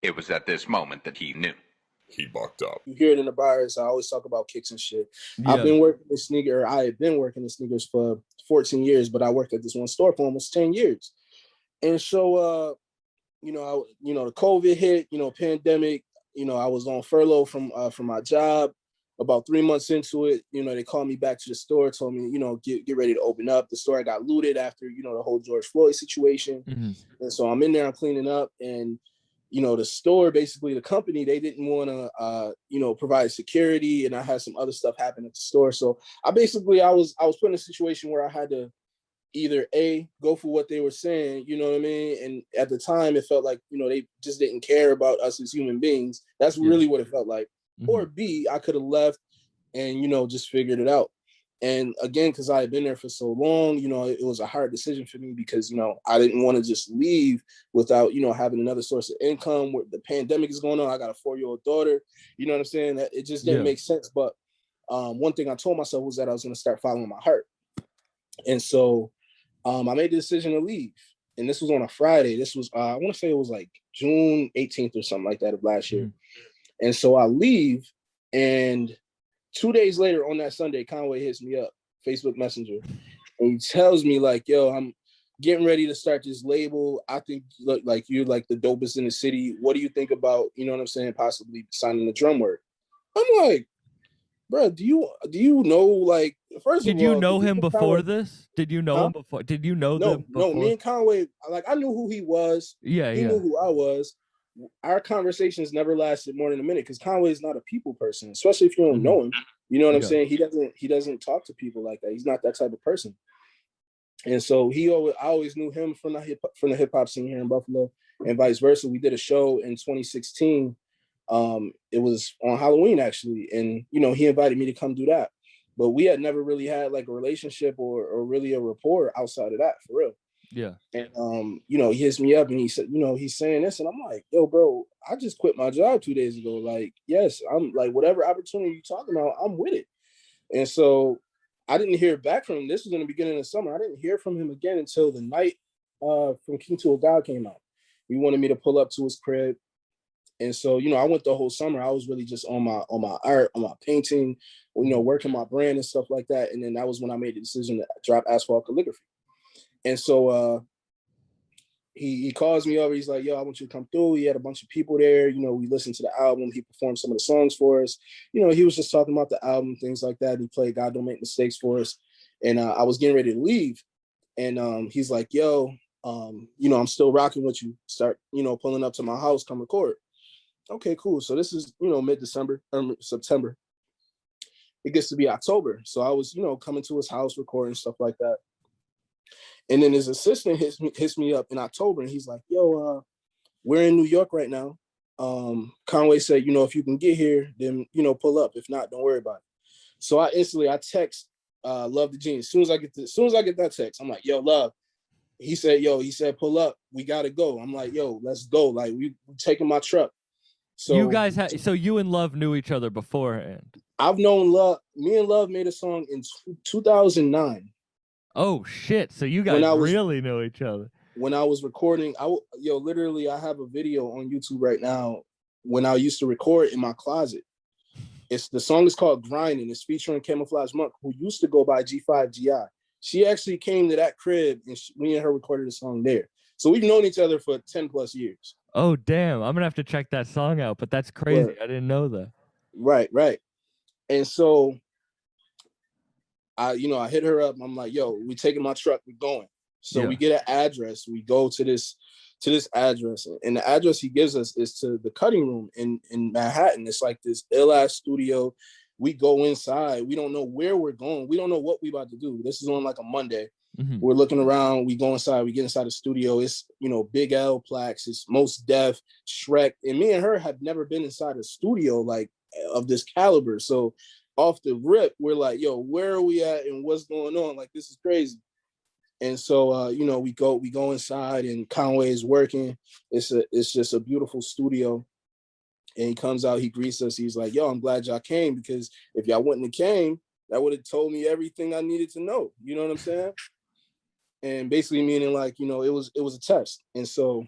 It was at this moment that he knew. He bucked up. You hear it in the bars. I always talk about kicks and shit. Yeah. I had been working in sneakers for 14 years, but I worked at this one store for almost 10 years. And so, the COVID hit, pandemic, I was on furlough from my job. About 3 months into it, they called me back to the store, told me, get ready to open up. The store got looted after, the whole George Floyd situation. Mm-hmm. And so I'm in there, I'm cleaning up, and the store, basically the company, they didn't want to, provide security, and I had some other stuff happen at the store. So I was put in a situation where I had to either go for what they were saying, you know what I mean? And at the time, it felt like, they just didn't care about us as human beings. That's really what it felt like. Mm-hmm. Or B, I could have left and, just figured it out. And again, because I had been there for so long, it was a hard decision for me because, I didn't want to just leave without, having another source of income. Where the pandemic is going on, I got a 4-year-old daughter, you know what I'm saying? That it just didn't make sense. But one thing I told myself was that I was going to start following my heart. And so I made the decision to leave. And this was on a Friday. This was, I want to say it was like June 18th or something like that of last year. Mm-hmm. And so I leave, and 2 days later on that Sunday, Conway hits me up, Facebook Messenger, and he tells me like, yo, I'm getting ready to start this label. I think like you're like the dopest in the city. What do you think about, possibly signing the Drumwork? I'm like, bro, do you know, like, first of all, did you know him before this? Did you know him before? Did you know them before? No, me and Conway, like, I knew who he was. Yeah, he knew who I was. Our conversations never lasted more than a minute because Conway is not a people person, especially if you don't know him. You know what I'm saying? He doesn't talk to people like that. He's not that type of person. And so I always knew him from the hip hop scene here in Buffalo, and vice versa. We did a show in 2016. It was on Halloween actually, and he invited me to come do that. But we had never really had like a relationship or really a rapport outside of that, for real. Yeah. And he hits me up and he said, he's saying this, and I'm like, yo, bro, I just quit my job 2 days ago. Like, yes, I'm like, whatever opportunity you're talking about, I'm with it. And so I didn't hear back from him. This was in the beginning of summer. I didn't hear from him again until the night from King to a God came out. He wanted me to pull up to his crib. And so, I went the whole summer. I was really just on my art, on my painting, working my brand and stuff like that. And then that was when I made the decision to drop Asphalt Calligraphy. And so he calls me over. He's like, yo, I want you to come through. He had a bunch of people there. We listened to the album. He performed some of the songs for us. He was just talking about the album, things like that. He played God Don't Make Mistakes for us. And I was getting ready to leave. And he's like, yo, I'm still rocking with you. Start, pulling up to my house, come record. Okay, cool. So this is, mid-December, September. It gets to be October. So I was, coming to his house, recording, stuff like that. And then his assistant hits me up in October, and he's like, yo, we're in New York right now. Conway said, if you can get here, then, pull up. If not, don't worry about it. So I text Love the Gene. As soon as I get that text, I'm like, yo, Love. He said, pull up. We got to go. I'm like, yo, let's go. Like, we taking my truck. So you guys so you and Love knew each other beforehand? I've known Love. Me and Love made a song in 2009. Oh shit! So you guys really know each other. When I was recording, literally, I have a video on YouTube right now when I used to record in my closet. The song is called Grinding. It's featuring Camouflage Monk, who used to go by G5GI. She actually came to that crib, and me and her recorded a song there. So we've known each other for 10 plus years. Oh damn! I'm gonna have to check that song out. But that's crazy. I didn't know that. Right. And so I hit her up. And I'm like, yo, we taking my truck. We're going. So we get an address. We go to this address. And the address he gives us is to the cutting room in Manhattan. It's like this ill-ass studio. We go inside. We don't know where we're going. We don't know what we about to do. This is on like a Monday. Mm-hmm. We're looking around. We go inside. We get inside the studio. It's, Big L plaques. It's Most Def, Shrek. And me and her have never been inside a studio like of this caliber. So off the rip, we're like, yo, where are we at and what's going on? Like, this is crazy. And so, we go inside, and Conway is working. It's just a beautiful studio. And he comes out, he greets us. He's like, yo, I'm glad y'all came, because if y'all wouldn't have came, that would have told me everything I needed to know. You know what I'm saying? And basically meaning like, it was a test. And so,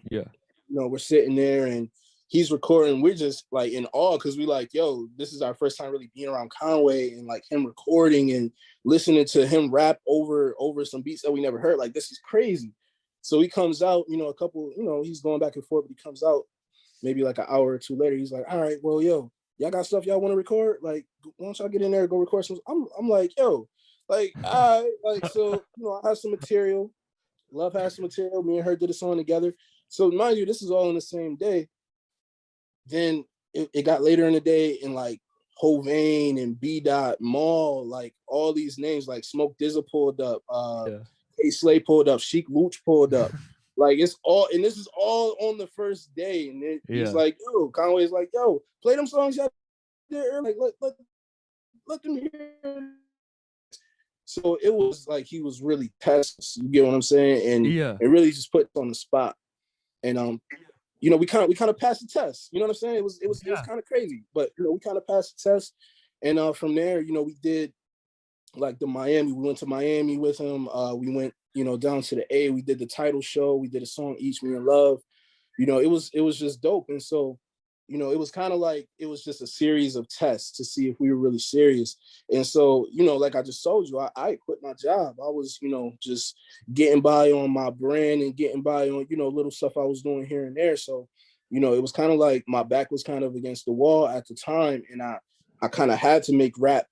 we're sitting there, and he's recording. We're just like in awe because we like, yo, this is our first time really being around Conway and like him recording and listening to him rap over some beats that we never heard. Like, this is crazy. So he comes out, you know, a couple, you know, he's going back and forth, but he comes out maybe like an hour or two later. He's like, all right, well, yo, y'all got stuff y'all want to record? Like, why don't y'all get in there and go record some? I'm like, yo, like, all right, like, so, you know, I have some material. Love has some material. Me and her did a song together. So mind you, this is all in the same day. Then it got later in the day, and like Hovain and B. Dot Mall, like all these names, like Smoke Dizzle pulled up, K Slay pulled up, Sheik Luch pulled up. Like, it's all, and this is all on the first day. And he's like, yo, Conway's like, yo, play them songs y'all did earlier. Like, let them hear. So it was like he was really testing, you get what I'm saying? And it really just put on the spot. And you know, we kind of passed the test. You know what I'm saying? It was kind of crazy, but you know, we kind of passed the test. And from there, you know, we did like the Miami. We went to Miami with him. We went, you know, down to the A. We did the title show. We did a song, Each Me in Love. You know, it was just dope. And so, you know, it was kind of like, it was just a series of tests to see if we were really serious. And so, you know, like I just told you, I quit my job. I was, you know, just getting by on my brand and getting by on, you know, little stuff I was doing here and there. So, you know, it was kind of like my back was kind of against the wall at the time. And I kind of had to make rap,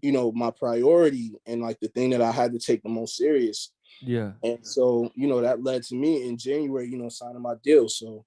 you know, my priority and like the thing that I had to take the most serious. Yeah. And so, you know, that led to me in January, you know, signing my deal. So